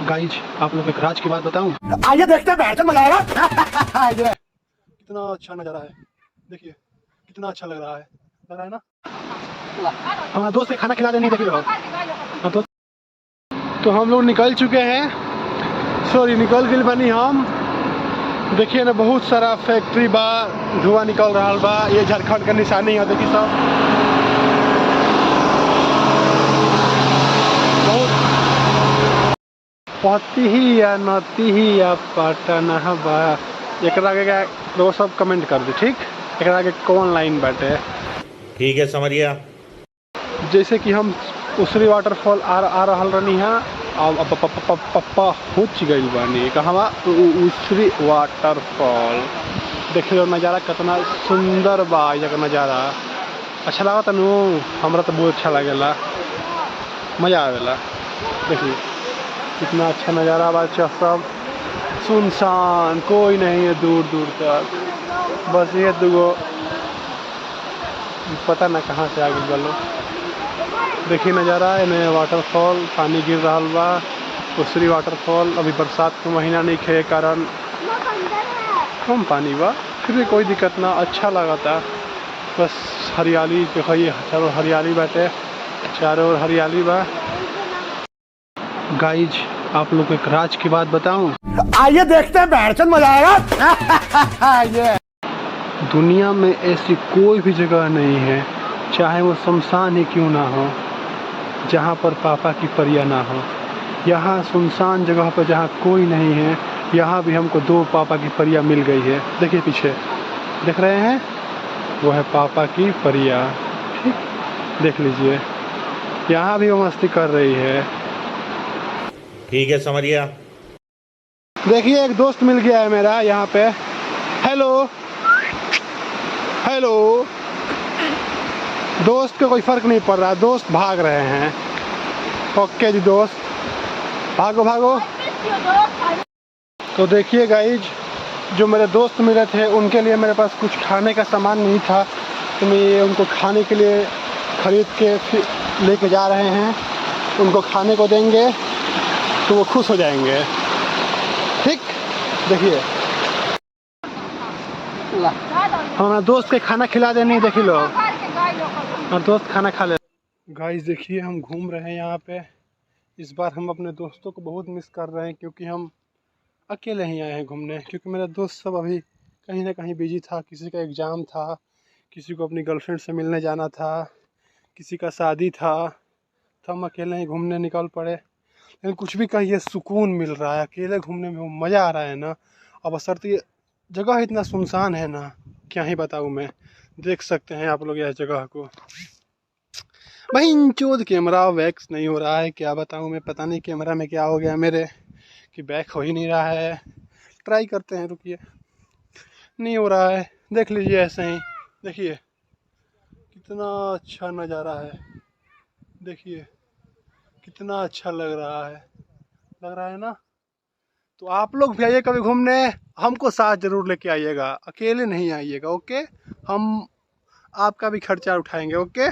Guys आप लोग एक राज की बात बताऊं। आइए देखते हैं बैठ मजा आएगा। कितना अच्छा नज़ारा है, देखिए कितना अच्छा लग रहा है ना। हमारा दोस्त ने खाना खिला देनी, देखिए हाँ दोस्त। तो हम लोग निकल चुके हैं, सॉरी निकल गए बनी हम। देखिए ना बहुत सारा फैक्ट्री बा, धुआं निकल रहा बा। ये झारखंड का निशानी है, देखिए सब बहुत पति ही या नती ही या पटना बा। एकरा आगे लोग सब कमेंट कर दे, ठीक। एकरा आगे कौन लाइन बाटे, ठीक है समझिया। जैसे कि हम उसरी वाटरफॉल आ रहल रहनी है, अब पप्पा पहुँच गई बानी कहवा उसरी वाटरफॉल। देखे लो नज़ारा कितना सुंदर बा, ये नज़ारा अच्छा लगा तनु, हमरा तो बहुत अच्छा लगेला, मज़ा आवेला। देखिए कितना अच्छा नज़ारा बा, सब सुनसान, कोई नहीं है दूर दूर तक, बस ये दुगो पता ना कहाँ से आ गई बा लोग। देखिए नज़ारा इन्हें वाटरफॉल, पानी गिर रहा बा, उसरी वाटरफॉल। अभी बरसात का महीना नहीं खे कारण कम पानी बा, फिर भी कोई दिक्कत ना, अच्छा लगा था। बस हरियाली देखिए, चारों हरियाली बाटे, चारों ओर हरियाली बा। गाइज आप लोग एक राज की बात बताऊं। आइए देखते हैं बैठ मजा आएगा। दुनिया में ऐसी कोई भी जगह नहीं है, चाहे वो शमशान ही क्यों ना हो, जहाँ पर पापा की परिया ना हो। यहाँ सुनसान जगह पर जहाँ कोई नहीं है, यहाँ भी हमको दो पापा की परिया मिल गई है। देखिए पीछे देख रहे हैं, वो है पापा की परिया, ठीक देख लीजिए। यहाँ भी वो मस्ती कर रही है। ठीक है समझिया। देखिए एक दोस्त मिल गया है मेरा यहाँ पे। हेलो हेलो, दोस्त का कोई फर्क नहीं पड़ रहा, दोस्त भाग रहे हैं। ओके जी दोस्त, भागो भागो। तो देखिए गाइज, जो मेरे दोस्त मिले थे उनके लिए मेरे पास कुछ खाने का सामान नहीं था, तो मैं ये उनको खाने के लिए ख़रीद के फिर लेके जा रहे हैं। उनको खाने को देंगे तो वो खुश हो जाएंगे, ठीक। देखिए हमारा दोस्त के खाना खिला देनी, देखिए लो और दोस्त खाना खा ले। गाइस देखिए हम घूम रहे हैं यहाँ पे। इस बार हम अपने दोस्तों को बहुत मिस कर रहे हैं, क्योंकि हम अकेले ही आए हैं घूमने, क्योंकि मेरा दोस्त सब अभी कहीं ना कहीं बिजी था। किसी का एग्ज़ाम था, किसी को अपनी गर्लफ्रेंड से मिलने जाना था, किसी का शादी था, तो हम अकेले ही घूमने निकल पड़े। लेकिन कुछ भी कहिए सुकून मिल रहा है, अकेले घूमने में वो मज़ा आ रहा है ना। अब बशर्ते जगह इतना सुनसान है ना, क्या ही बताऊँ मैं। देख सकते हैं आप लोग यह जगह को। भाई चोद कैमरा वैक्स नहीं हो रहा है, क्या बताऊँ मैं, पता नहीं कैमरा में क्या हो गया मेरे कि बैक हो ही नहीं रहा है। ट्राई करते हैं, रुकिए, नहीं हो रहा है। देख लीजिए ऐसे ही, देखिए कितना अच्छा नज़ारा है, देखिए कितना अच्छा लग रहा है ना। तो आप लोग भी आइए कभी घूमने, हमको साथ ज़रूर लेके आइएगा, अकेले नहीं आइएगा, ओके। हम आपका भी खर्चा उठाएंगे, ओके।